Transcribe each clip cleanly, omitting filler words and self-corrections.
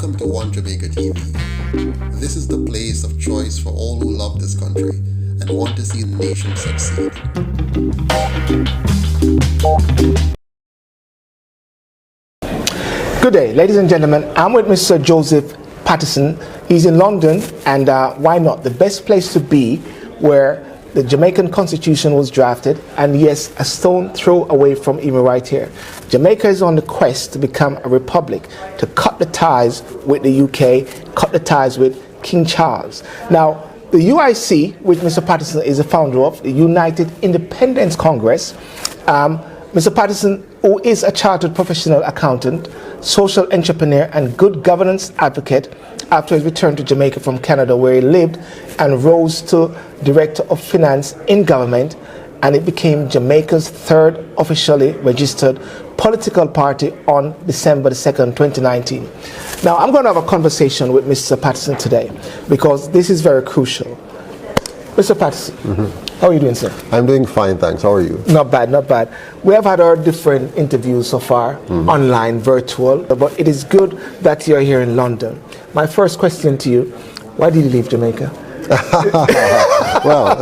Welcome to One Jamaica TV. This is the place of choice for all who love this country and want to see the nation succeed. Good day, ladies and gentlemen. I'm with Mr. Joseph Patterson. He's in London, and why not? The best place to be, where the Jamaican Constitution was drafted, and yes, a stone throw away from even right here. Jamaica is on the quest to become a republic, to cut the ties with the UK, cut the ties with King Charles. Now, the UIC, which Mr. Patterson is a founder of, the United Independence Congress, Mr. Patterson, who is a chartered professional accountant, social entrepreneur, and good governance advocate, after his return to Jamaica from Canada, where he lived and rose to Director of Finance in government, and it became Jamaica's third officially registered political party on December the 2nd, 2019. Now, I'm going to have a conversation with Mr. Patterson today, because this is very crucial. Mr. Patterson, how are you doing, sir? I'm doing fine, thanks. How are you? Not bad, not bad. We have had our different interviews so far, online, virtual, but it is good that you're here in London. My first question to you, why did you leave Jamaica? Well,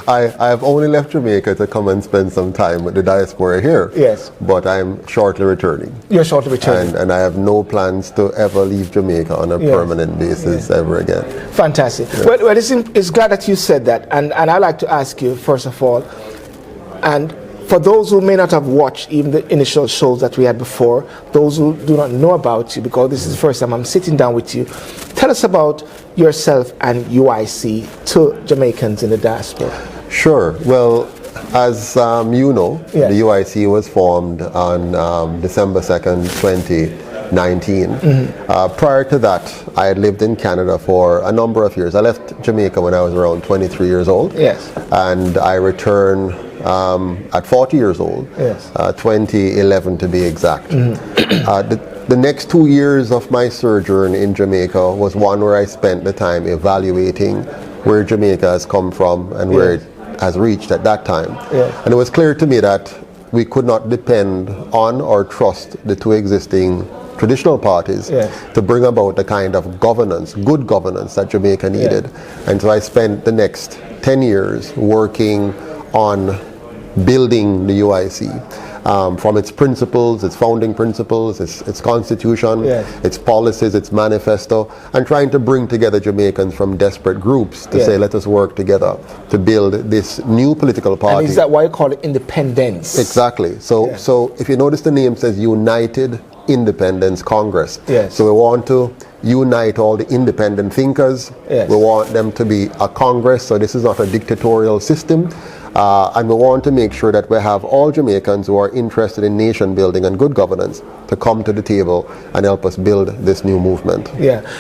I have only left Jamaica to come and spend some time with the diaspora here. Yes. But I'm shortly returning. You're shortly returning. And I have no plans to ever leave Jamaica on a permanent basis ever again. Fantastic. Yeah. Well, it's glad that you said that. And I'd like to ask you, first of all, and for those who may not have watched even the initial shows that we had before, those who do not know about you, because this is the first time I'm sitting down with you, tell us about yourself and UIC to Jamaicans in the diaspora. Sure. Well, as you know, the UIC was formed on December 2nd, 2019. Prior to that, I had lived in Canada for a number of years. I left Jamaica when I was around 23 years old. Yes. And I returned at 40 years old, 2011 to be exact. The next 2 years of my sojourn in Jamaica was one where I spent the time evaluating where Jamaica has come from and where it has reached at that time. And it was clear to me that we could not depend on or trust the two existing traditional parties to bring about the kind of governance, good governance, that Jamaica needed. And so I spent the next 10 years working on building the UIC. From its principles, its founding principles, its constitution, its policies, its manifesto, and trying to bring together Jamaicans from desperate groups to say, let us work together to build this new political party. And is that why you call it independence? Exactly. So if you notice, the name says United Independence Congress. So we want to unite all the independent thinkers. We want them to be a Congress, so this is not a dictatorial system. And we want to make sure that we have all Jamaicans who are interested in nation building and good governance to come to the table and help us build this new movement.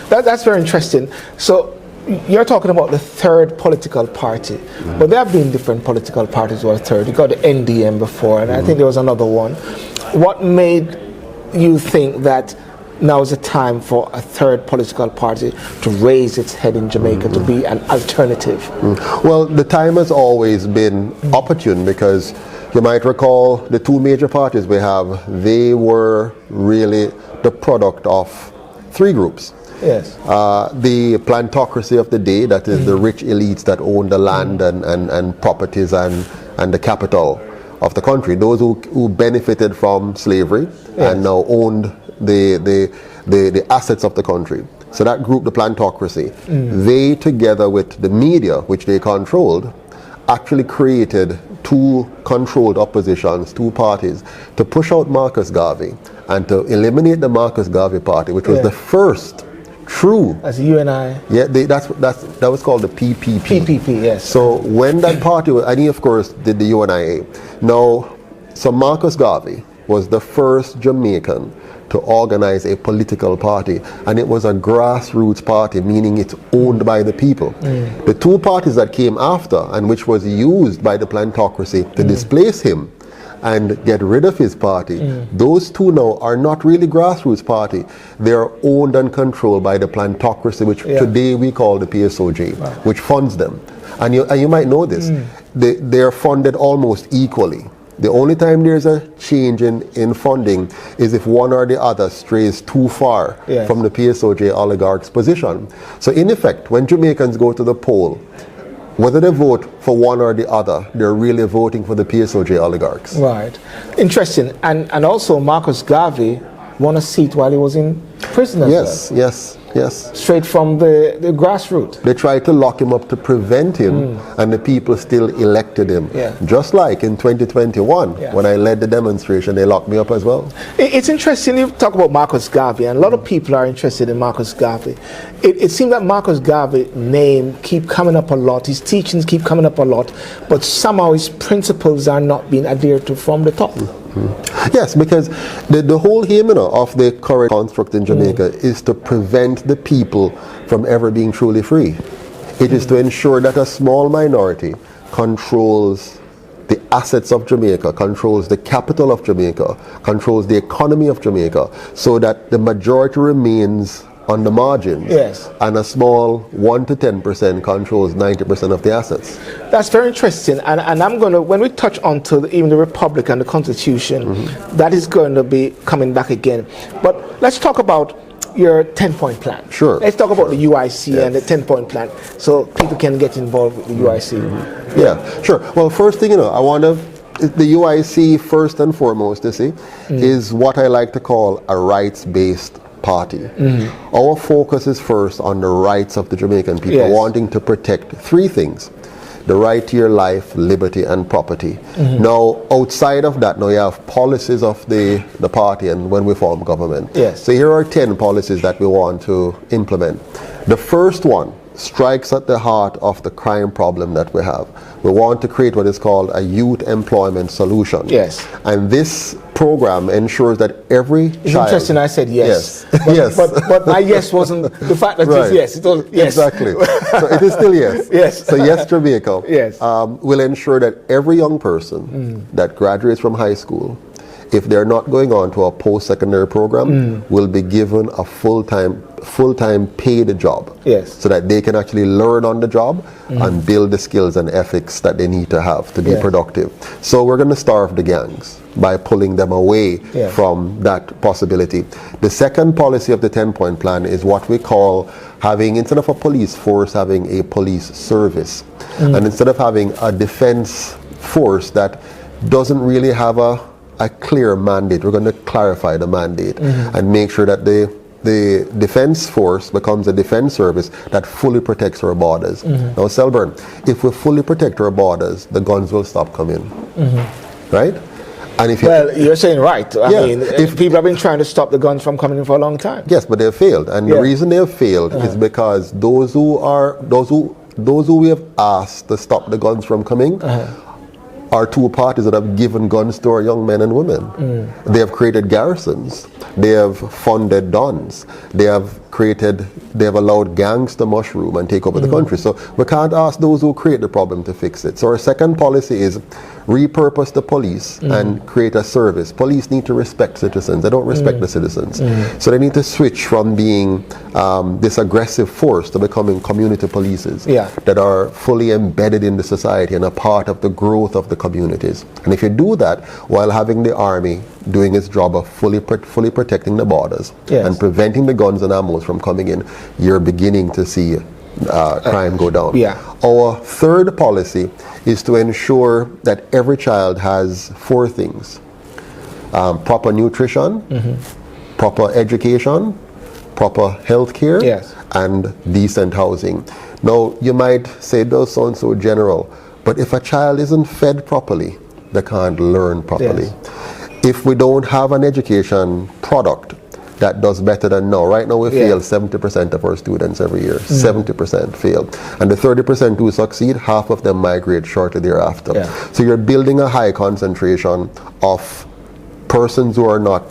That's very interesting. So you're talking about the third political party, but there have been different political parties who are third. You got the NDM before, and I think there was another one. What made you think that now is the time for a third political party to raise its head in Jamaica, to be an alternative? Well, the time has always been opportune, because you might recall the two major parties we have, they were really the product of three groups. The plantocracy of the day, that is the rich elites that own the land and properties and the capital of the country, those who benefited from slavery and now owned the assets of the country. So that group, the plantocracy, they, together with the media, which they controlled, actually created two controlled oppositions, two parties, to push out Marcus Garvey and to eliminate the Marcus Garvey party, which was the first true. As UNI. That was called the PPP. PPP, yes. So when that party was, and he of course did the UNIA. Now, so Marcus Garvey was the first Jamaican to organize a political party, and it was a grassroots party, meaning it's owned by the people. The two parties that came after, and which was used by the plantocracy to displace him and get rid of his party, those two now are not really grassroots party. They are owned and controlled by the plantocracy, which today we call the PSOJ, which funds them. And you might know this. They are funded almost equally. The only time there's a change in funding is if one or the other strays too far from the PSOJ oligarch's position. So in effect, when Jamaicans go to the poll, whether they vote for one or the other, they're really voting for the PSOJ oligarchs. Right. Interesting. And also Marcus Garvey won a seat while he was in prison as well. Yes. Straight from the grassroots. They tried to lock him up to prevent him, and the people still elected him. Just like in 2021, when I led the demonstration, they locked me up as well. It's interesting you talk about Marcus Garvey, and a lot of people are interested in Marcus Garvey. It seems that Marcus Garvey's name keep coming up a lot, his teachings keep coming up a lot, but somehow his principles are not being adhered to from the top. Yes, because the whole aim of the current construct in Jamaica is to prevent the people from ever being truly free. It is to ensure that a small minority controls the assets of Jamaica, controls the capital of Jamaica, controls the economy of Jamaica, so that the majority remains on the margins, and a small 1 to 10% controls 90% of the assets. That's very interesting, and I'm going to, when we touch on to even the Republic and the Constitution, that is going to be coming back again. But let's talk about your 10-point plan. Sure. Let's talk about the UIC and the 10-point plan, so people can get involved with the UIC. Yeah, sure. Well, first thing, I want to, the UIC, first and foremost, is what I like to call a rights-based party. Our focus is first on the rights of the Jamaican people, wanting to protect three things: the right to your life, liberty, and property. Now, outside of that, now you have policies of the party and when we form government. So here are 10 policies that we want to implement. The first one strikes at the heart of the crime problem that we have. We want to create what is called a youth employment solution. And this program ensures that every child... It's interesting I said yes. But my yes wasn't the fact that it's yes. It was yes. Exactly. So it is still yes. So yes, Jamaica will ensure that every young person that graduates from high school, if they're not going on to a post-secondary program, will be given a full-time paid job, so that they can actually learn on the job and build the skills and ethics that they need to have to be productive. So we're going to starve the gangs by pulling them away from that possibility. The second policy of the 10-point plan is what we call having, instead of a police force, having a police service. And instead of having a defense force that doesn't really have a clear mandate, we're going to clarify the mandate and make sure that the defense force becomes a defense service that fully protects our borders. Now, Selburn, if we fully protect our borders, the guns will stop coming, right? And if you're saying right. I mean, if people have been trying to stop the guns from coming in for a long time. Yes, but they've failed, and the reason they've failed is because those who we have asked to stop the guns from coming are two parties that have given guns to our young men and women. They have created garrisons. They have funded dons. They have allowed gangs to mushroom and take over the country. So we can't ask those who create the problem to fix it. So our second policy is repurpose the police and create a service. Police need to respect citizens. They don't respect the citizens. So they need to switch from being this aggressive force to becoming community polices that are fully embedded in the society and a part of the growth of the communities. And if you do that while having the army doing its job of fully protecting the borders and preventing the guns and ammo from coming in, you're beginning to see crime go down. Our third policy is to ensure that every child has four things: proper nutrition, proper education, proper health care, and decent housing. Now, you might say those sound so general, but if a child isn't fed properly, they can't learn properly. If we don't have an education product that does better than now, right now we fail 70% of our students every year. 70% fail. And the 30% who succeed, half of them migrate shortly thereafter. So you're building a high concentration of persons who are not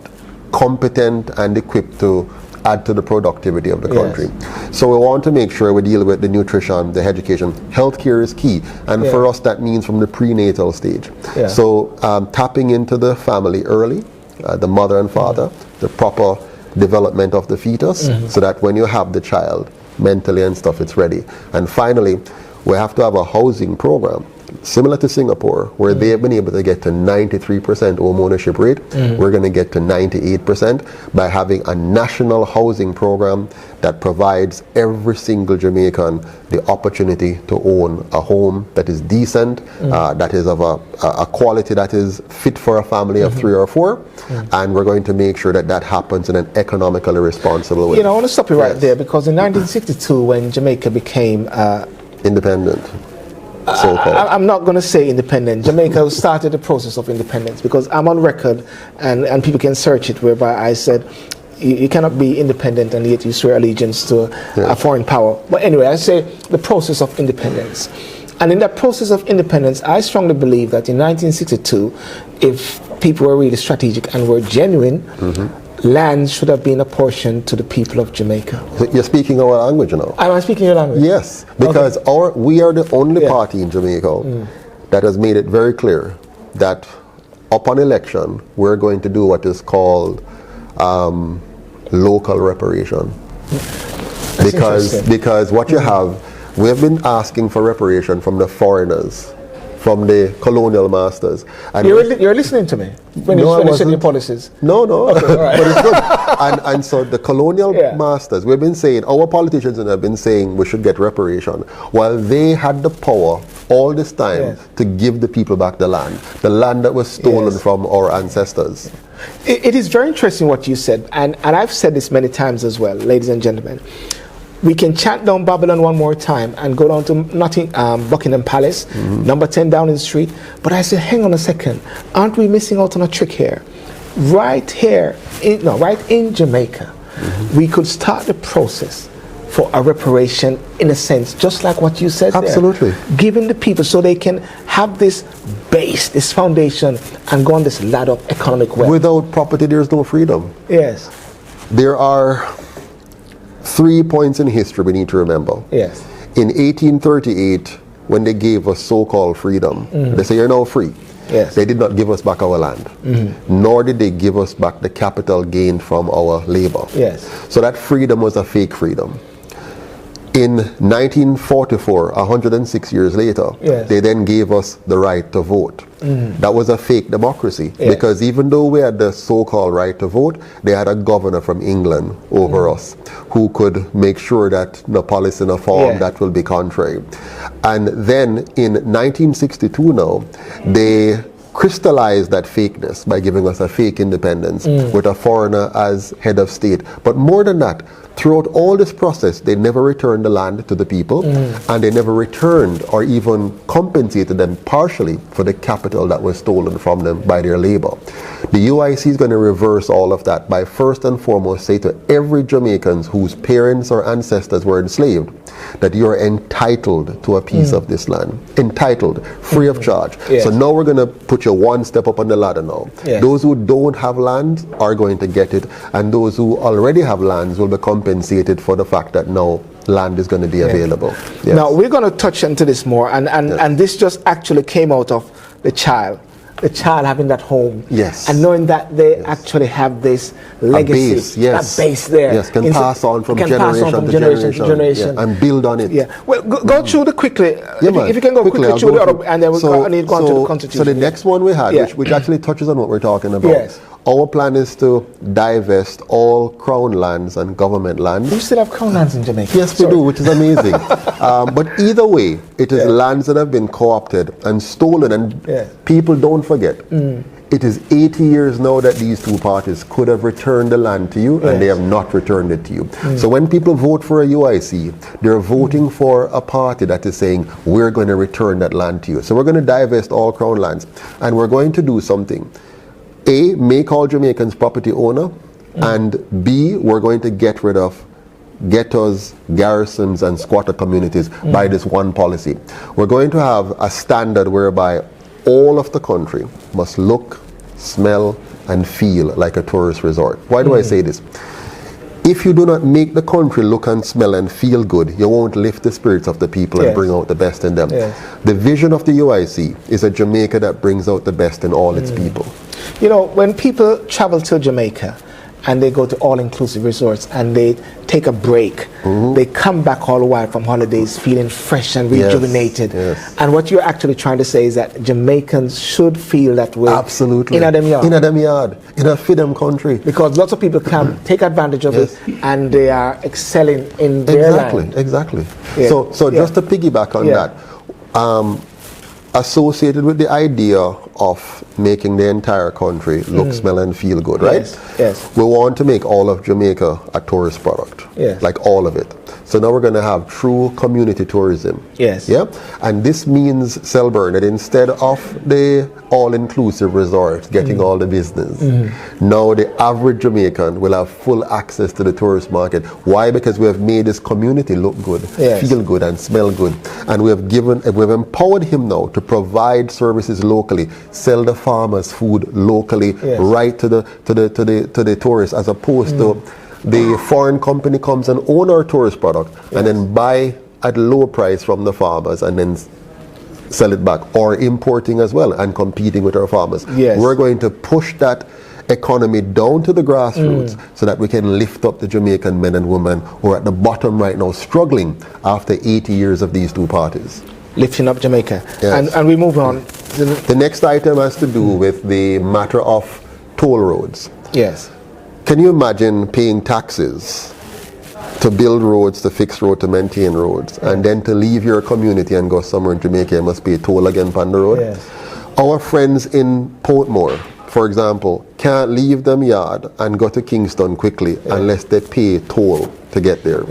competent and equipped to add to the productivity of the country. So we want to make sure we deal with the nutrition, the education. Healthcare is key, and for us that means from the prenatal stage. So tapping into the family early, the mother and father, the proper development of the fetus, so that when you have the child, mentally and stuff, it's ready. And finally, we have to have a housing program similar to Singapore, where they have been able to get to 93% home ownership rate, we're going to get to 98% by having a national housing program that provides every single Jamaican the opportunity to own a home that is decent, that is of a quality that is fit for a family of 3 or 4, and we're going to make sure that that happens in an economically responsible way. You know, I want to stop you right there, because in 1962, when Jamaica became independent, so-called. I'm not going to say independent. Jamaica started the process of independence, because I'm on record, and people can search it, whereby I said you cannot be independent and yet you swear allegiance to a foreign power. But anyway, I say the process of independence. And in that process of independence, I strongly believe that in 1962, if people were really strategic and were genuine, land should have been apportioned to the people of Jamaica. So you're speaking our language now? Am I speaking your language? Yes, because we are the only party in Jamaica that has made it very clear that upon election, we're going to do what is called local reparation. Because what you have, we have been asking for reparation from the foreigners, from the colonial masters. And you're listening to me when you said your policies? No. Okay, all right. But it's good. And so the colonial masters, we've been saying, our politicians have been saying we should get reparation, while they had the power all this time to give the people back the land that was stolen from our ancestors. It is very interesting what you said, and I've said this many times as well, ladies and gentlemen. We can chant down Babylon one more time and go down to Buckingham Palace, number 10 Downing Street. But I said, hang on a second, aren't we missing out on a trick here? Right here, right in Jamaica, we could start the process for a reparation, in a sense, just like what you said. Absolutely. There, giving the people so they can have this base, this foundation, and go on this ladder of economic wealth. Without property, there's no freedom. Yes. There are 3 points in history we need to remember. Yes. In 1838, when they gave us so-called freedom, they say you're now free. Yes. They did not give us back our land, nor did they give us back the capital gained from our labor. Yes. So that freedom was a fake freedom. In 1944, 106 years later, they then gave us the right to vote. That was a fake democracy, because even though we had the so-called right to vote, they had a governor from England over us who could make sure that the policy in a form that will be contrary. And then in 1962 now, they crystallized that fakeness by giving us a fake independence with a foreigner as head of state. But more than that, throughout all this process, they never returned the land to the people, and they never returned or even compensated them partially for the capital that was stolen from them by their labor. The UIC is going to reverse all of that by first and foremost say to every Jamaican whose parents or ancestors were enslaved that you are entitled to a piece of this land. Entitled, free of charge. So now we're going to put you one step up on the ladder now. Those who don't have land are going to get it, and those who already have lands will be compensated for the fact that now land is going to be available. Yes. Now we're going to touch into this more, and this just actually came out of the child having that home, and knowing that they actually have this legacy, that base there, can pass on from generation to generation, and build on it. Well, go through the quickly. If you can go quickly through the other, and then we'll go on to the Constitution. So the next one we had, which actually touches on what we're talking about. Our plan is to divest all crown lands and government lands. We still have crown lands in Jamaica. Yes, we do, which is amazing. But either way, it is lands that have been co-opted and stolen, and people don't forget. It is 80 years now that these two parties could have returned the land to you, and they have not returned it to you. So when people vote for a UIC, they're voting for a party that is saying, we're going to return that land to you. So we're going to divest all crown lands, and we're going to do something. A, make all Jamaicans property owner, and B, we're going to get rid of ghettos, garrisons, and squatter communities by this one policy. We're going to have a standard whereby all of the country must look, smell, and feel like a tourist resort. Why do I say this? If you do not make the country look and smell and feel good, you won't lift the spirits of the people and bring out the best in them. The vision of the UIC is a Jamaica that brings out the best in all its people. You know, when people travel to Jamaica, and they go to all-inclusive resorts and they take a break. They come back all the while from holidays feeling fresh and rejuvenated. Yes. And what you're actually trying to say is that Jamaicans should feel that way. Absolutely. In a them yard. In a them yard. In a freedom country. Because lots of people can take advantage of it, and they are excelling in their land. Exactly. Yeah. So just to piggyback on that, associated with the idea of making the entire country look, smell, and feel good, right? Yes. We want to make all of Jamaica a tourist product. Yes. Like all of it. So now we're going to have true community tourism. Yes. Yeah. And this means, Selburn, that instead of the all-inclusive resort getting all the business, now the average Jamaican will have full access to the tourist market. Why? Because we have made this community look good, feel good, and smell good. And we've empowered him now to provide services locally, sell the farmers food locally, right to the tourists, as opposed to the foreign company comes and own our tourist product and then buy at low price from the farmers and then sell it back, or importing as well and competing with our farmers. We're going to push that economy down to the grassroots so that we can lift up the Jamaican men and women who are at the bottom right now, struggling after 80 years of these two parties. Lifting up Jamaica. Yes. And we move on. The next item has to do with the matter of toll roads. Yes. Can you imagine paying taxes to build roads, to fix roads, to maintain roads, and then to leave your community and go somewhere in Jamaica, you must pay a toll again on the road? Yes. Our friends in Portmore, for example, can't leave them yard and go to Kingston quickly unless they pay toll to get there.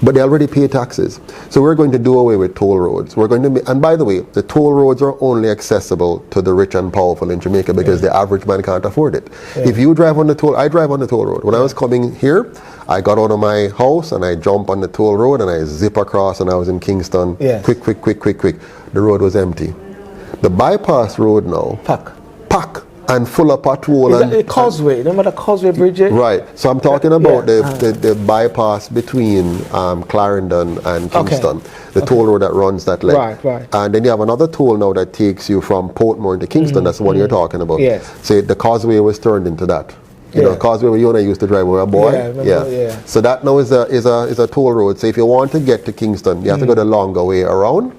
But they already pay taxes. So we're going to do away with toll roads. We're going to, and by the way, the toll roads are only accessible to the rich and powerful in Jamaica because the average man can't afford it. If you drive on the toll, I drive on the toll road. When I was coming here, I got out of my house and I jump on the toll road and I zip across, and I was in Kingston. Quick. The road was empty. The bypass road now, pack. And full of pothole. Is that the causeway? Remember the causeway bridge? Right. So I'm talking about the bypass between Clarendon and Kingston. The toll road that runs that leg. Right. And then you have another toll now that takes you from Portmore into Kingston. That's the one you're talking about. So the causeway was turned into that. You know, causeway where you and I used to drive when we were a boy. So that now is a toll road. So if you want to get to Kingston, you have to go the longer way around.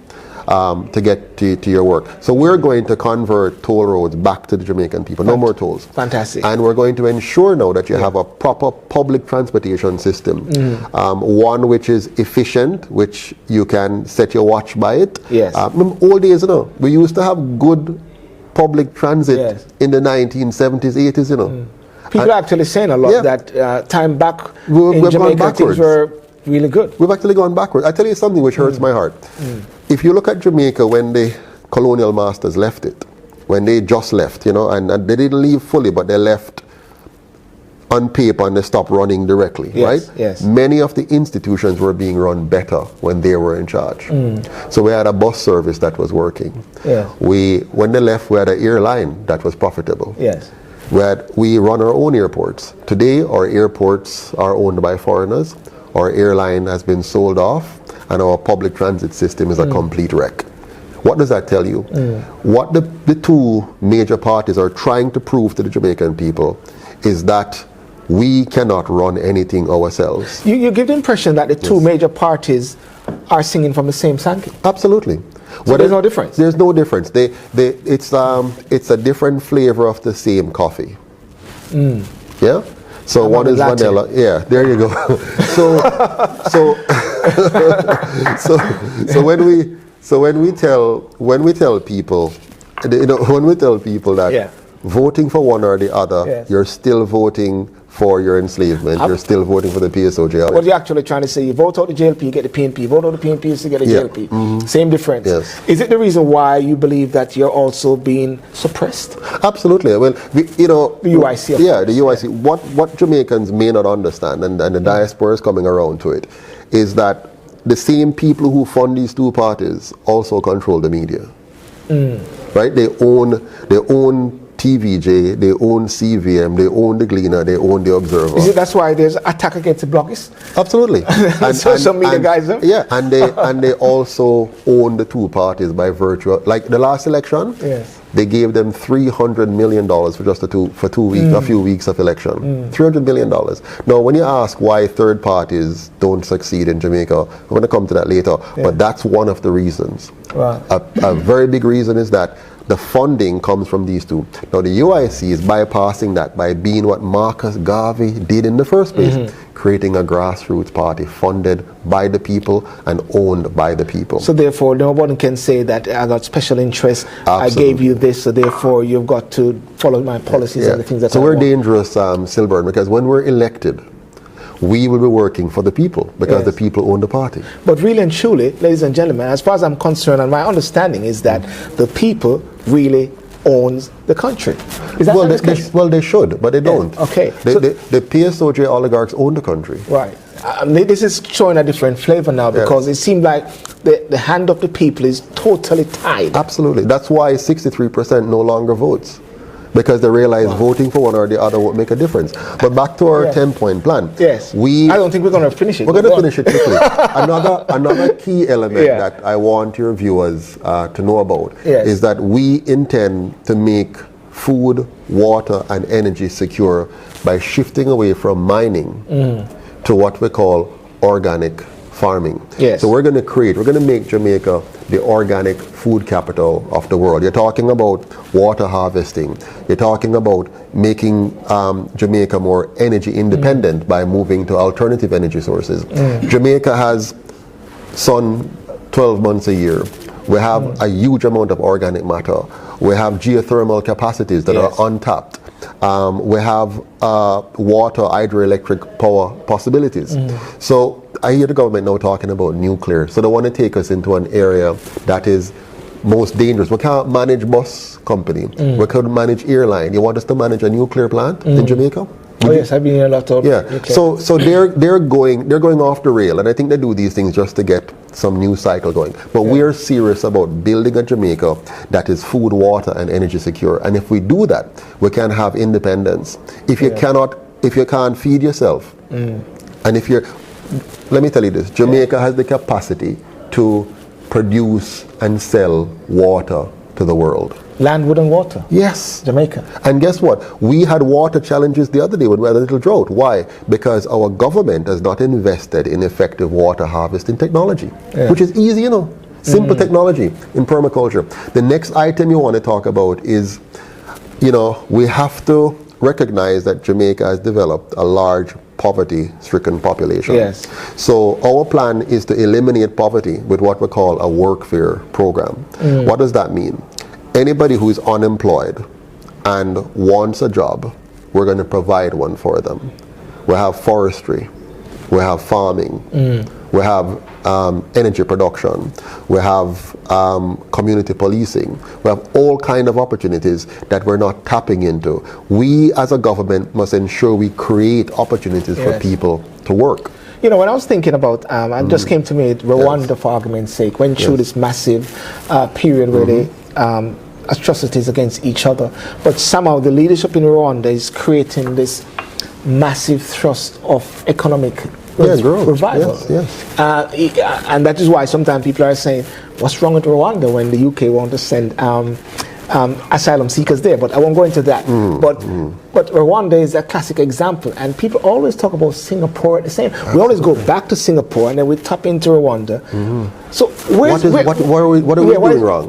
To get to your work. So we're going to convert toll roads back to the Jamaican people. No more tolls. Fantastic. And we're going to ensure now that you have a proper public transportation system. One which is efficient, which you can set your watch by it. Old days, you know, we used to have good public transit in the 1970s, 80s, you know. People are actually saying a lot that time back in Jamaica things were really good. We've actually gone backwards. I tell you something which hurts my heart. If you look at Jamaica when the colonial masters left it, when they just left, you know, and they didn't leave fully, but they left on paper and they stopped running directly, right? Many of the institutions were being run better when they were in charge. So we had a bus service that was working. When they left, we had an airline that was profitable. We run our own airports. Today, our airports are owned by foreigners. Our airline has been sold off, and our public transit system is a complete wreck. What does that tell you? What the two major parties are trying to prove to the Jamaican people is that we cannot run anything ourselves. You give the impression that the two major parties are singing from the same song. Absolutely. So there's no difference? There's no difference. It's a different flavor of the same coffee. Yeah? So one is vanilla. Yeah, there you go. So when we tell people, you know, that voting for one or the other, you're still voting for your enslavement. You're still voting for the PSOJ. What you're actually trying to say, you vote out the JLP, you get the PNP. Vote out the PNP, you get the JLP. Same difference. Is it the reason why you believe that you're also being suppressed? Absolutely. Well, you know, the UIC. The UIC. What Jamaicans may not understand, and the diaspora is coming around to it, is that the same people who fund these two parties also control the media. Right? They own TVJ, they own CVM, they own the Gleaner, they own the Observer. Is it that's why there's attack against the bloggers? Absolutely. And social media guys, huh? Yeah, and they also own the two parties by virtue of, like the last election. they gave them $300 million for just a few weeks of election. $300 million. Now, when you ask why third parties don't succeed in Jamaica, we're going to come to that later, but that's one of the reasons. Right. A very big reason is that the funding comes from these two. Now, the UIC is bypassing that by being what Marcus Garvey did in the first place, creating a grassroots party funded by the people and owned by the people. So therefore, no one can say that I got special interest, I gave you this, so therefore you've got to follow my policies and the things that I we're want. dangerous, Silburn, because when we're elected, we will be working for the people because the people own the party. But really and truly, ladies and gentlemen, as far as I'm concerned, and my understanding is that the people really owns the country. Is that well, they should, but they don't. Okay. The PSOJ oligarchs own the country. Right. This is showing a different flavor now because it seemed like the hand of the people is totally tied. Absolutely. That's why 63% no longer votes. Because they realize voting for one or the other won't make a difference. But back to our 10-point plan. Yes. I don't think we're going to finish it. We're going to finish it quickly. Another key element that I want your viewers to know about is that we intend to make food, water, and energy secure by shifting away from mining to what we call organic farming. Yes. So we're going to make Jamaica the organic food capital of the world. You're talking about water harvesting. You're talking about making Jamaica more energy independent by moving to alternative energy sources. Jamaica has sun 12 months a year. We have a huge amount of organic matter. We have geothermal capacities that are untapped. We have water, hydroelectric power possibilities. So I hear the government now talking about nuclear. So they want to take us into an area that is most dangerous. We can't manage bus company. We couldn't manage airline. You want us to manage a nuclear plant in Jamaica? Oh yes, I've been in a lot of So they're going off the rail, and I think they do these things just to get some new cycle going. But we're serious about building a Jamaica that is food, water, and energy secure. And if we do that, we can have independence. If you can't feed yourself, and if you're, let me tell you this: Jamaica has the capacity to produce and sell water to the world. Land, wood, and water. Yes. Jamaica. And guess what? We had water challenges the other day when we had a little drought. Why? Because our government has not invested in effective water harvesting technology, which is easy, simple technology in permaculture. The next item you want to talk about is, we have to recognize that Jamaica has developed a large poverty-stricken population. Yes. So our plan is to eliminate poverty with what we call a workfare program. What does that mean? Anybody who is unemployed and wants a job, we're going to provide one for them. We have forestry, we have farming, we have energy production, we have community policing, we have all kinds of opportunities that we're not tapping into. We as a government must ensure we create opportunities for people to work. When I was thinking about, it just came to me, Rwanda for argument's sake, went through this massive period where they atrocities against each other, but somehow the leadership in Rwanda is creating this massive thrust of economic revival. And that is why sometimes people are saying, what's wrong with Rwanda when the UK want to send asylum seekers there? But I won't go into that. But Rwanda is a classic example, and people always talk about Singapore at the same. We always go back to Singapore and then we tap into Rwanda. So what are we doing wrong?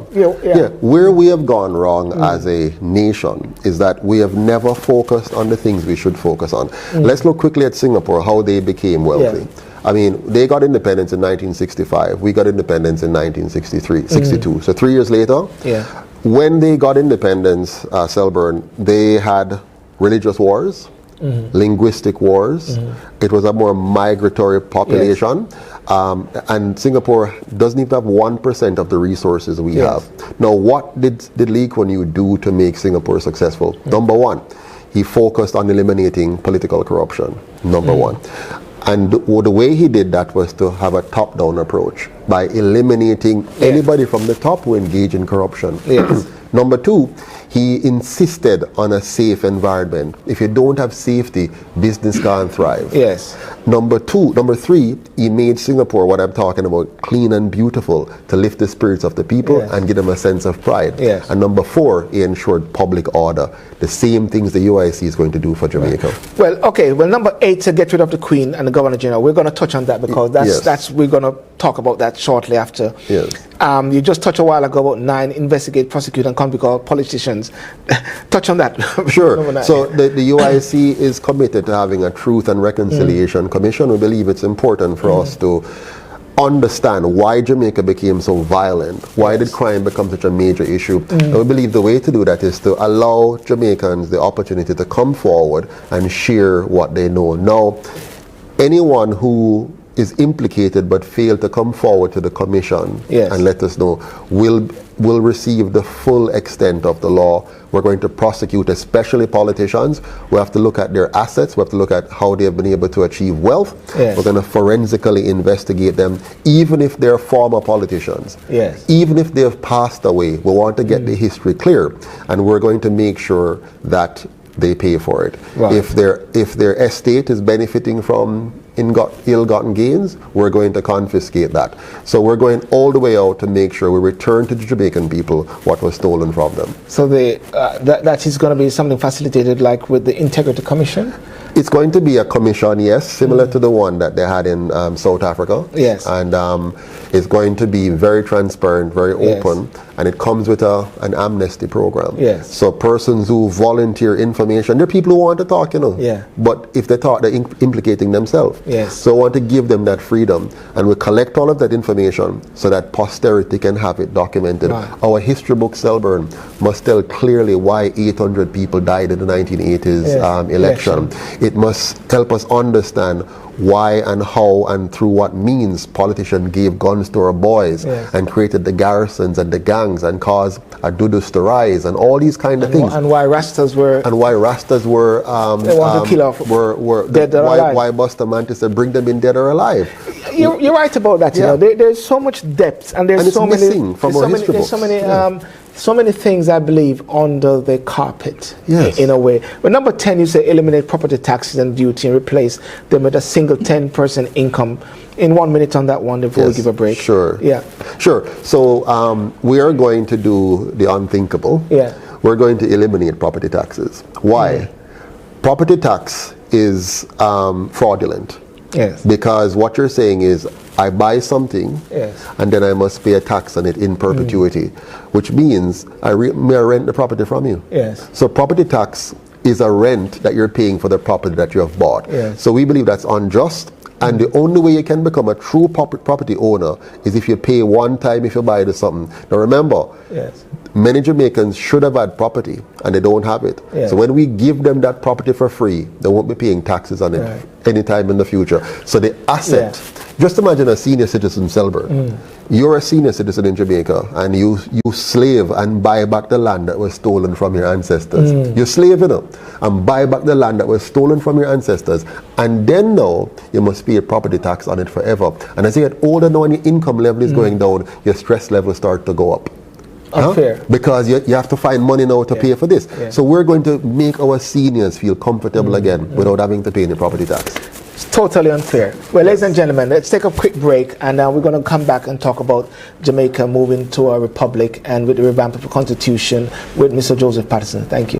Where we have gone wrong as a nation is that we have never focused on the things we should focus on. Let's look quickly at Singapore, how they became wealthy. I mean, they got independence in 1965. We got independence in 62. So 3 years later, when they got independence, Selburn, they had religious wars, linguistic wars. It was a more migratory population. And Singapore doesn't even have 1% of the resources we have. Now, what did Lee Kuan Yew do to make Singapore successful? Number one, he focused on eliminating political corruption. Number one. And the way he did that was to have a top-down approach by eliminating anybody from the top who engage in corruption. Number two, He insisted on a safe environment. If you don't have safety, business can't thrive. Yes. Number three, he made Singapore, what I'm talking about, clean and beautiful to lift the spirits of the people and give them a sense of pride. Yes. And number four, he ensured public order. The same things the UIC is going to do for Jamaica. Right. Well, okay. Well, number 8, to get rid of the Queen and the Governor General. We're going to touch on that because we're going to talk about that shortly after. Yes. You just touched a while ago about 9, investigate, prosecute, and convict all politicians. Touch on that. Sure. So the UIC is committed to having a Truth and Reconciliation Commission. We believe it's important for us to understand why Jamaica became so violent, why did crime become such a major issue. And we believe the way to do that is to allow Jamaicans the opportunity to come forward and share what they know. Now, anyone who is implicated but failed to come forward to the commission and let us know will receive the full extent of the law. We're going to prosecute, especially politicians. We have to look at their assets. We have to look at how they have been able to achieve wealth. We're going to forensically investigate them, even if they're former politicians. Even if they have passed away, we want to get the history clear, and we're going to make sure that they pay for it. Right. If their estate is benefiting from ill-gotten gains, we're going to confiscate that. So we're going all the way out to make sure we return to the Jamaican people what was stolen from them. So that is going to be something facilitated like with the Integrity Commission? It's going to be a commission, yes, similar to the one that they had in South Africa. Yes. And it's going to be very transparent, very open, and it comes with an amnesty program. Yes. So persons who volunteer information, there are people who want to talk, but if they talk, they're implicating themselves. Yes. So I want to give them that freedom, and we collect all of that information so that posterity can have it documented. Right. Our history book, Selburn, must tell clearly why 800 people died in the 1980s election. It must help us understand why and how and through what means politicians gave guns to our boys and created the garrisons and the gangs and caused a dudus to rise and all these kind of things. And why Rastas were... And why Rastas were... they want to kill off dead or alive. Why Bustamante said bring them in dead or alive. You're right about that. You know, there's so much depth and there's so many... from our history books. So many things, I believe, under the carpet, in a way. But number 10, you say eliminate property taxes and duty and replace them with a single 10% income. In 1 minute on that one before we give a break. Sure. Yeah. Sure. So we are going to do the unthinkable. Yeah. We're going to eliminate property taxes. Why? Property tax is fraudulent. Yes. Because what you're saying is, I buy something, and then I must pay a tax on it in perpetuity, which means I rent the property from you. Yes. So property tax is a rent that you're paying for the property that you have bought. Yes. So we believe that's unjust, and the only way you can become a true property owner is if you pay one time if you buy something. Now remember, many Jamaicans should have had property and they don't have it. So when we give them that property for free, they won't be paying taxes on it anytime in the future. So the asset, just imagine a senior citizen, Selburn. You're a senior citizen in Jamaica and you slave and buy back the land that was stolen from your ancestors. You slave and buy back the land that was stolen from your ancestors, and then now you must pay a property tax on it forever. And as you get older now and your income level is going down, your stress level start to go up. Unfair. Because you have to find money now to pay for this. So we're going to make our seniors feel comfortable again without having to pay any property tax. It's totally unfair. Well, ladies and gentlemen, let's take a quick break, and we're going to come back and talk about Jamaica moving to a republic and with the revamp of the Constitution with Mr. Joseph Patterson. Thank you.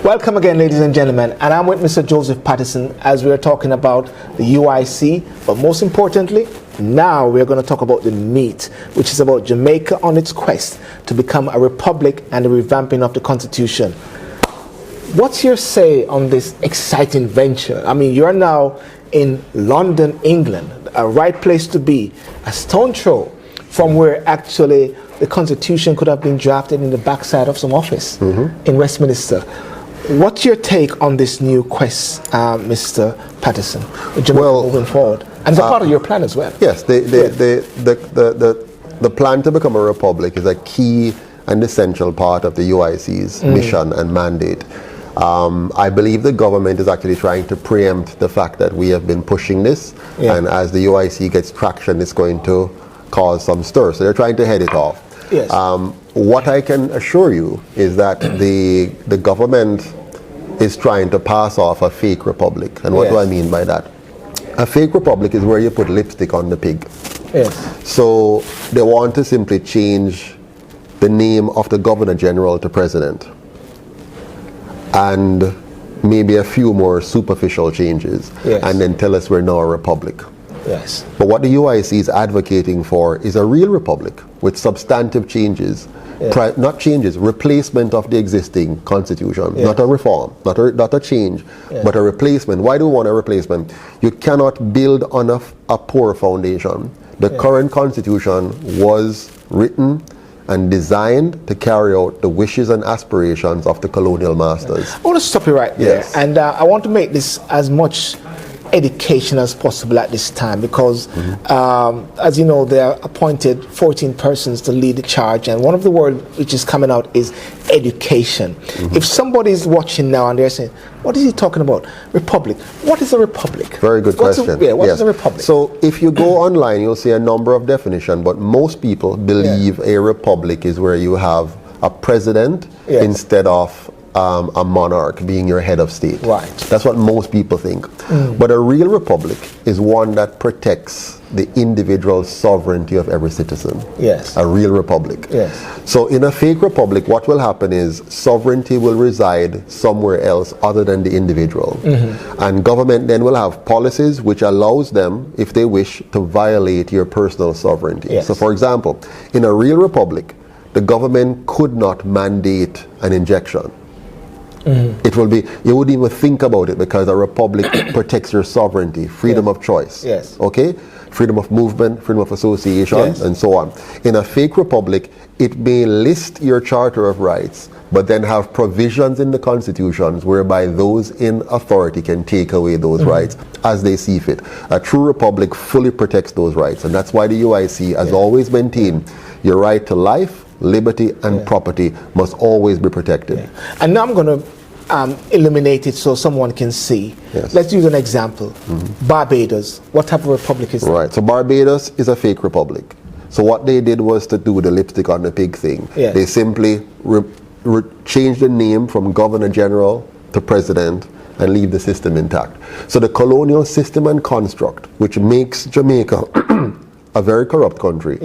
Welcome again, ladies and gentlemen, and I'm with Mr. Joseph Patterson as we're talking about the UIC, but most importantly, now we're going to talk about the meat, which is about Jamaica on its quest to become a republic and the revamping of the Constitution. What's your say on this exciting venture? I mean, you're now in London, England, a right place to be, a stone throw from where actually the Constitution could have been drafted in the backside of some office in Westminster. What's your take on this new quest, Mr. Patterson, moving forward? And it's a part of your plan as well. Yes, the plan to become a republic is a key and essential part of the UIC's mission and mandate. I believe the government is actually trying to preempt the fact that we have been pushing this, and as the UIC gets traction, it's going to cause some stir. So they're trying to head it off. Yes. What I can assure you is that the government is trying to pass off a fake republic. And what do I mean by that? A fake republic is where you put lipstick on the pig. Yes. So they want to simply change the name of the Governor General to President, and maybe a few more superficial changes, and then tell us we're now a republic. Yes. But what the UIC is advocating for is a real republic with substantive changes, not changes, replacement of the existing constitution, not a reform, not a change, but a replacement. Why do we want a replacement? You cannot build on a poor foundation. The current constitution was written and designed to carry out the wishes and aspirations of the colonial masters. I want to stop you right there, and I want to make this as much education as possible at this time, because as you know, they are appointed 14 persons to lead the charge, and one of the words which is coming out is education. If somebody is watching now and they're saying, what is he talking about? Republic. What is a republic? Very good question. What is a republic? So if you go online, you'll see a number of definitions, but most people believe a republic is where you have a president instead of a monarch being your head of state. Right. That's what most people think. But a real republic is one that protects the individual sovereignty of every citizen. Yes. A real republic. Yes. So in a fake republic, what will happen is sovereignty will reside somewhere else other than the individual. And government then will have policies which allows them, if they wish, to violate your personal sovereignty. Yes. So for example, in a real republic, the government could not mandate an injection. It will be, you wouldn't even think about it, because a republic protects your sovereignty, freedom of choice. Yes. Okay? Freedom of movement, freedom of association, and so on. In a fake republic, it may list your Charter of Rights, but then have provisions in the constitutions whereby those in authority can take away those rights as they see fit. A true republic fully protects those rights, and that's why the UIC has always maintained your right to life, liberty, and property must always be protected. And now I'm going to illuminate it so someone can see. Let's use an example. Barbados. What type of republic is that? Right. So Barbados is a fake republic. So what they did was to do the lipstick on the pig thing. They simply changed the name from Governor General to President and leave the system intact. So the colonial system and construct, which makes Jamaica a very corrupt country,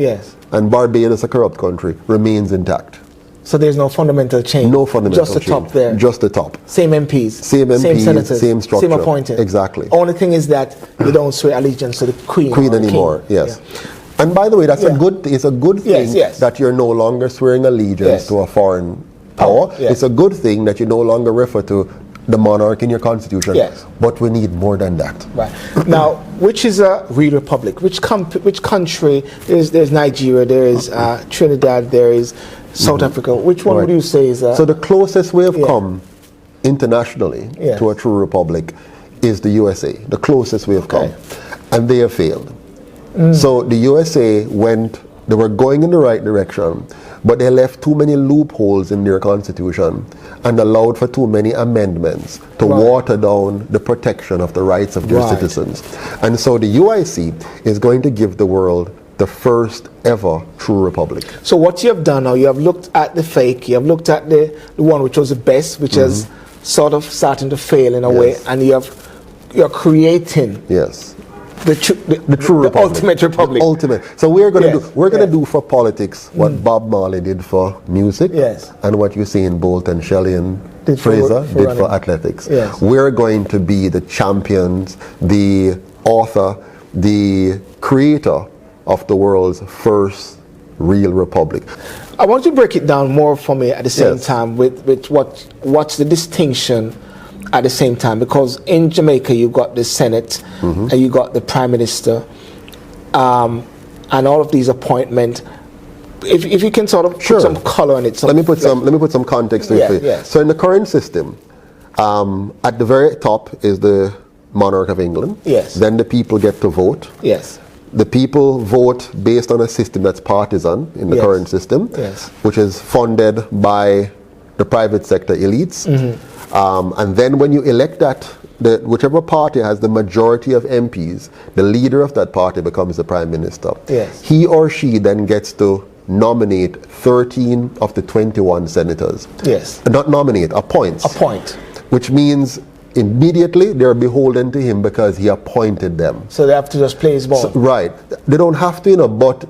and Barbados a corrupt country, remains intact. So there's no fundamental change? No fundamental change. Just the top there? Just the top. Same MPs? Same MPs, same senators? Same structure. Same appointed? Exactly. Only thing is that you don't swear allegiance to the Queen anymore, yes. And by the way, that's a good thing that you're no longer swearing allegiance to a foreign power. It's a good thing that you no longer refer to the monarch in your constitution. But we need more than that. Right. Now, which is a real republic? Which country? There's Nigeria, there is Trinidad, there is South Africa. Which one would you say is So the closest we have come internationally to a true republic is the USA. The closest we have come. And they have failed. So the USA they were going in the right direction, but they left too many loopholes in their constitution and allowed for too many amendments to water down the protection of the rights of their citizens. And so the UIC is going to give the world the first ever true republic. So what you have done now, you have looked at the fake, you have looked at the one which was the best, which is sort of starting to fail in a way, and you're creating the true republic, the ultimate republic. The ultimate. So we're going to do for politics what Bob Marley did for music, and what Usain Bolt and Shelley and Fraser did for athletics. We're going to be the champions, the author, the creator of the world's first real republic. I want you to break it down more for me at the same time with what's the distinction at the same time, because in Jamaica you've got the Senate and you got the Prime Minister and all of these appointments. If you can sort of put some color on it. Let me put some context to it. So in the current system, at the very top is the monarch of England. Then the people get to vote. The people vote based on a system that's partisan in the current system, which is funded by the private sector elites. And then when you elect that, whichever party has the majority of MPs, the leader of that party becomes the prime minister. Yes. He or she then gets to nominate 13 of the 21 senators. Yes. Not nominate, appoint. Appoint. Which means immediately they're beholden to him because he appointed them. So they have to just play his ball. Right. They don't have to, but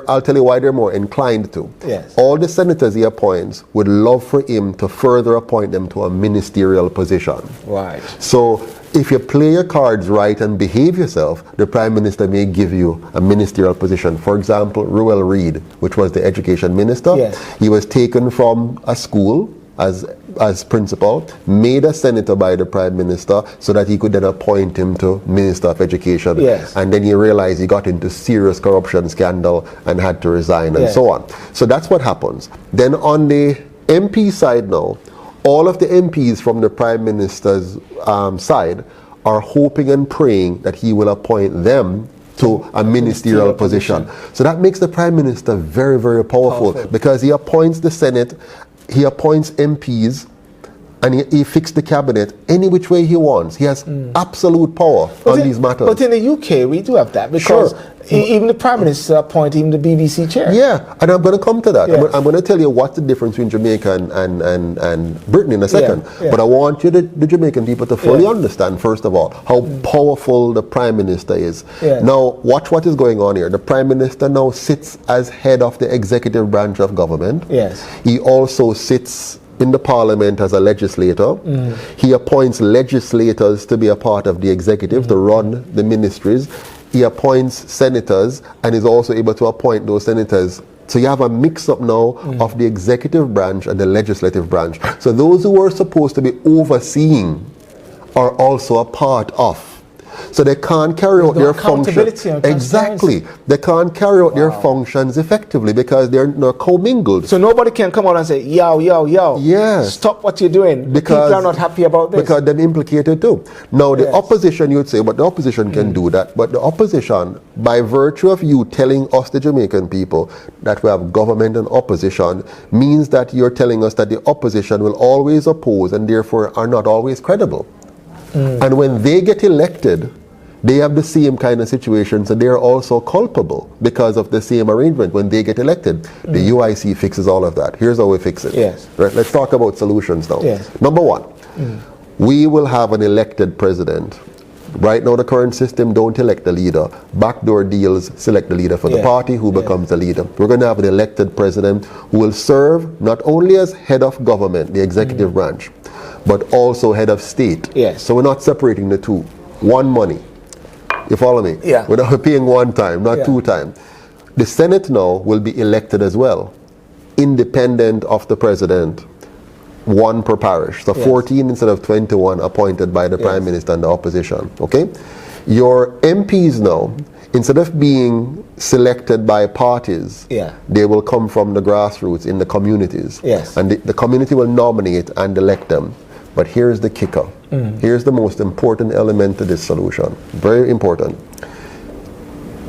I'll tell you why they're more inclined to. Yes. All the senators he appoints would love for him to further appoint them to a ministerial position. Right. So if you play your cards right and behave yourself, the prime minister may give you a ministerial position. For example, Ruel Reid, which was the education minister, yes. He was taken from a school as principal, made a senator by the prime minister so that he could then appoint him to minister of education. Yes. And then he realized he got into serious corruption scandal and had to resign and so on. So that's what happens. Then on the MP side now, all of the MPs from the prime minister's side are hoping and praying that he will appoint them to a ministerial position. So that makes the prime minister very, very powerful because he appoints the Senate, he appoints MPs, and he fixed the cabinet any which way he wants. He has absolute power on these matters. But in the UK, we do have that because even the Prime Minister appoints even the BBC chair. Yeah, and I'm going to come to that. Yes. I'm going to tell you what's the difference between Jamaica and Britain in a second. Yeah. But I want you, the Jamaican people, to fully understand, first of all, how powerful the Prime Minister is. Yeah. Now, watch what is going on here. The Prime Minister now sits as head of the executive branch of government. Yes. He also sits in the parliament as a legislator. He appoints legislators to be a part of the executive, to run the ministries. He appoints senators and is also able to appoint those senators. So you have a mix-up now of the executive branch and the legislative branch. So those who are supposed to be overseeing are also a part of. So they can't carry out their functions. Exactly. They can't carry out their functions effectively because they're commingled. So nobody can come out and say, yo, yes, stop what you're doing. Because people are not happy about this. Because they're implicated too. Now the opposition, you'd say, but the opposition can do that. But the opposition, by virtue of you telling us, the Jamaican people, that we have government and opposition, means that you're telling us that the opposition will always oppose and therefore are not always credible. And when they get elected, they have the same kind of situations and they are also culpable because of the same arrangement. When they get elected, the UIC fixes all of that. Here's how we fix it. Yes. Right, let's talk about solutions now. Yes. Number one, we will have an elected president. Right now, the current system don't elect the leader. Backdoor deals select the leader for the party who becomes the leader. We're going to have an elected president who will serve not only as head of government, the executive branch, but also head of state. Yes. So we're not separating the two. One money. You follow me? Yeah. We're not paying one time, not two times. The Senate now will be elected as well, independent of the president, one per parish. So 14 instead of 21 appointed by the Prime Minister and the opposition. Okay? Your MPs now, instead of being selected by parties, they will come from the grassroots in the communities. Yes. And the community will nominate and elect them. But here's the kicker. Here's the most important element to this solution. Very important.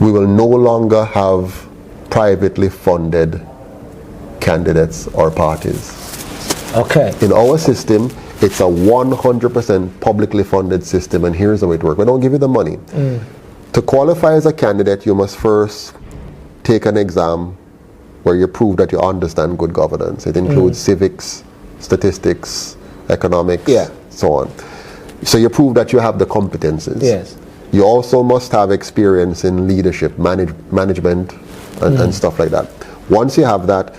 We will no longer have privately funded candidates or parties. Okay. In our system, it's a 100% publicly funded system, and here's how it works. We don't give you the money. To qualify as a candidate, you must first take an exam where you prove that you understand good governance. It includes civics, statistics, economics, so on. So you prove that you have the competences. Yes. You also must have experience in leadership, management, and stuff like that. Once you have that,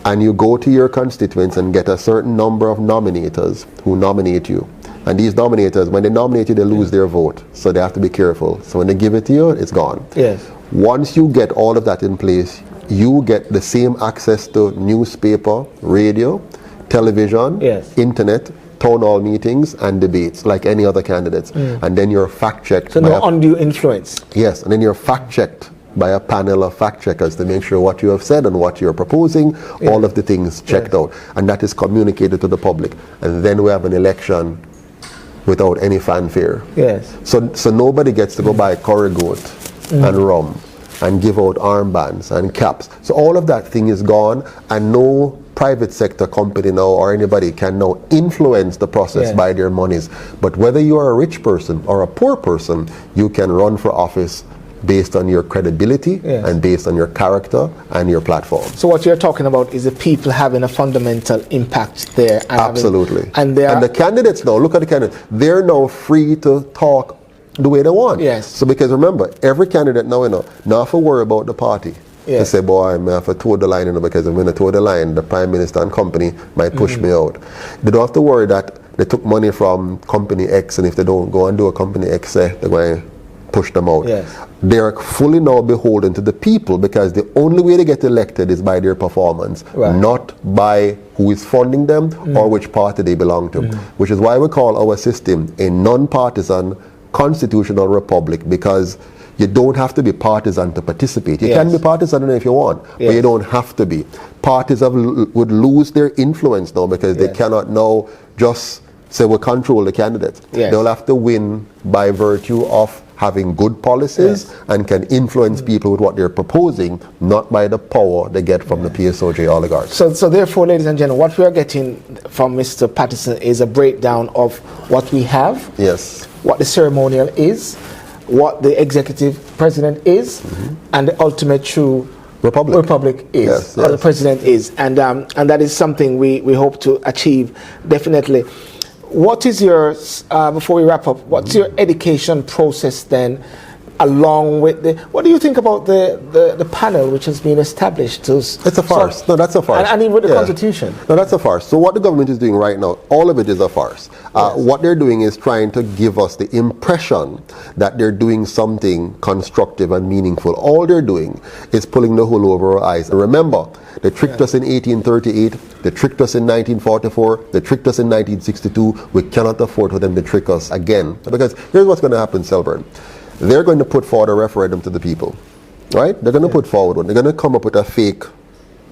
and you go to your constituents and get a certain number of nominators who nominate you. And these nominators, when they nominate you, they lose their vote. So they have to be careful. So when they give it to you, it's gone. Yes. Once you get all of that in place, you get the same access to newspaper, radio, television, internet, town hall meetings, and debates like any other candidates. And then you're fact-checked. So no undue influence. Yes, and then you're fact-checked by a panel of fact checkers to make sure what you have said and what you're proposing, all of the things checked out. And that is communicated to the public. And then we have an election without any fanfare. Yes. So nobody gets to go buy curry goat and rum and give out armbands and caps. So all of that thing is gone, and no private sector company now or anybody can now influence the process by their monies. But whether you are a rich person or a poor person, you can run for office based on your credibility and based on your character and your platform. So what you're talking about is the people having a fundamental impact there. And absolutely. And the candidates now, look at the candidates, they're now free to talk the way they want. Yes. So because remember, every candidate now, not have to worry about the party. They say, boy, I have to toe the line, because when I toe the line, the Prime Minister and company might push me out. They don't have to worry that they took money from company X, and if they don't go and do a company X, they're going to push them out. They're fully now beholden to the people, because the only way they get elected is by their performance, not by who is funding them or which party they belong to, which is why we call our system a non-partisan constitutional republic, because you don't have to be partisan to participate. You can be partisan if you want, but you don't have to be. Parties would lose their influence now, because they cannot now just say we control the candidates. They'll have to win by virtue of having good policies and can influence people with what they're proposing, not by the power they get from the PSOJ oligarchs. So therefore, ladies and gentlemen, what we are getting from Mr. Patterson is a breakdown of what we have, what the ceremonial is, what the executive president is, and the ultimate true republic is, or the president is. And that is something we hope to achieve, definitely. What is your, before we wrap up, what's your education process then, along with the, what do you think about the panel which has been established? It's a farce. No, that's a farce. And with the Constitution. No, that's a farce. So what the government is doing right now, all of it is a farce. What they're doing is trying to give us the impression that they're doing something constructive and meaningful. All they're doing is pulling the wool over our eyes. And remember, they tricked us in 1838, they tricked us in 1944, they tricked us in 1962. We cannot afford for them to trick us again. Because here's what's going to happen, Selburn. They're going to put forward a referendum to the people, right? They're going to put forward one. They're going to come up with a fake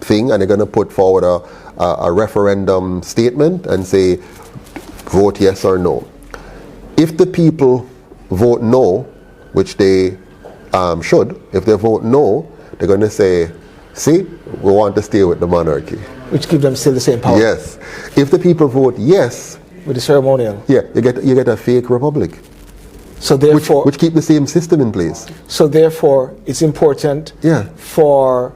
thing, and they're going to put forward a referendum statement and say, vote yes or no. If the people vote no, which they should, if they vote no, they're going to say, see, we want to stay with the monarchy. Which gives them still the same power. Yes. If the people vote yes, with the ceremonial. You get a fake republic. So therefore, which keep the same system in place. So therefore, it's important for.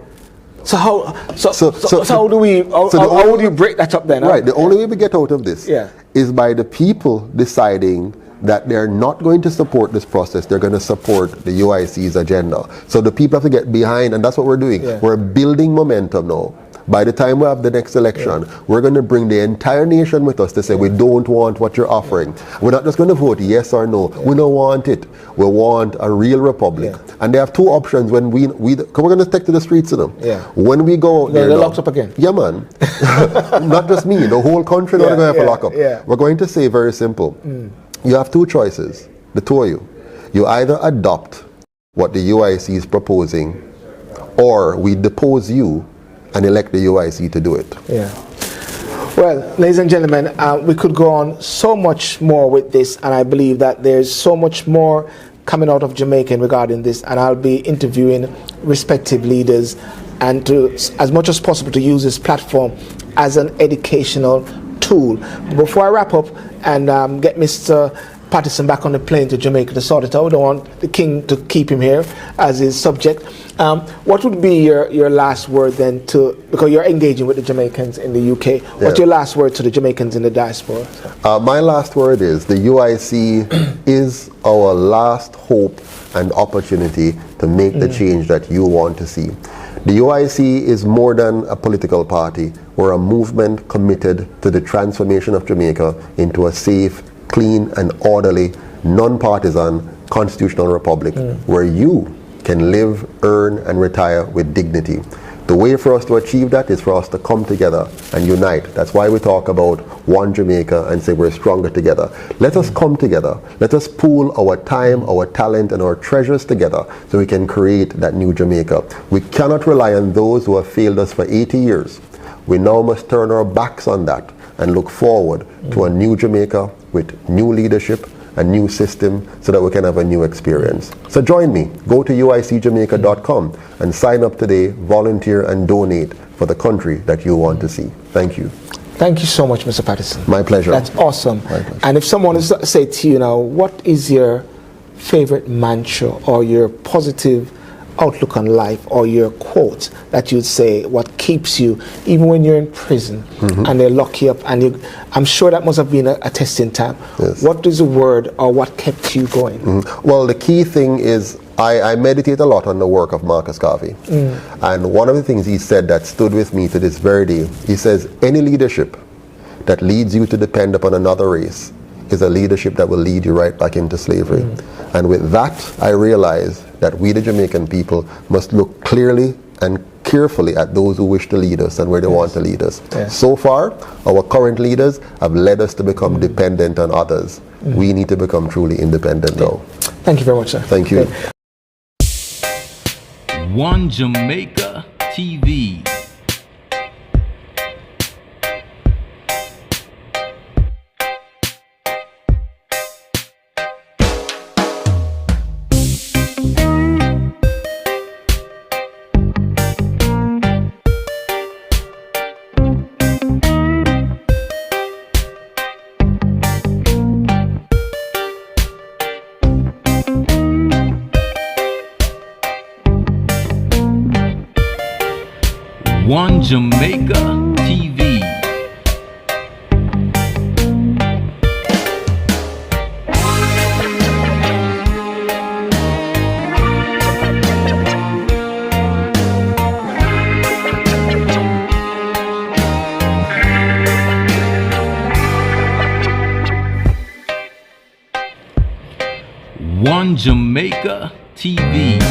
So how do we? How would you break that up then? Right. The only way we get out of this is by the people deciding that they're not going to support this process. They're going to support the UIC's agenda. So the people have to get behind, and that's what we're doing. We're building momentum now. By the time we have the next election, we're going to bring the entire nation with us to say we don't want what you're offering. We're not just going to vote yes or no. We don't want it. We want a real republic. And they have two options when we're going to take to the streets of them. When we go out there, they're locked up again. Yeah, man. Not just me. The whole country not going to have to lock up. We're going to say very simple. You have two choices, the two of you. You either adopt what the UIC is proposing, or we depose you and elect the UIC to do it. Well, ladies and gentlemen, we could go on so much more with this, and I believe that there's so much more coming out of Jamaica regarding this, and I'll be interviewing respective leaders, and to, as much as possible, to use this platform as an educational tool. Before I wrap up and get Mr. Patterson back on the plane to Jamaica to sort it out, we don't want the king to keep him here as his subject. What would be your last word then because you're engaging with the Jamaicans in the UK, what's your last word to the Jamaicans in the diaspora? My last word is the UIC is our last hope and opportunity to make the change that you want to see. The UIC is more than a political party. We're a movement committed to the transformation of Jamaica into a safe, clean and orderly, non-partisan constitutional republic where you can live, earn and retire with dignity. The way for us to achieve that is for us to come together and unite. That's why we talk about one Jamaica and say we're stronger together. Let us come together. Let us pool our time, our talent and our treasures together so we can create that new Jamaica. We cannot rely on those who have failed us for 80 years. We now must turn our backs on that and look forward to a new Jamaica with new leadership a new system so that we can have a new experience. So join me. Go to uicjamaica.com and sign up today, volunteer and donate for the country that you want to see. Thank you. Thank you so much, Mr. Patterson. My pleasure. That's awesome. My pleasure. And if someone is to say to you now, what is your favorite mantra or your positive outlook on life or your quote that you'd say, what keeps you even when you're in prison and they lock you up, and I'm sure that must have been a testing time. Yes. What is the word or what kept you going? Well, the key thing is I meditate a lot on the work of Marcus Garvey. And one of the things he said that stood with me to this very day, he says, any leadership that leads you to depend upon another race is a leadership that will lead you right back into slavery. And with that, I realized that we, the Jamaican people, must look clearly and carefully at those who wish to lead us and where they want to lead us. So far, our current leaders have led us to become dependent on others. We need to become truly independent now. Thank you very much, sir. Thank you. One Jamaica TV. One Jamaica TV. One Jamaica TV.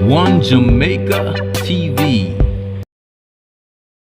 One Jamaica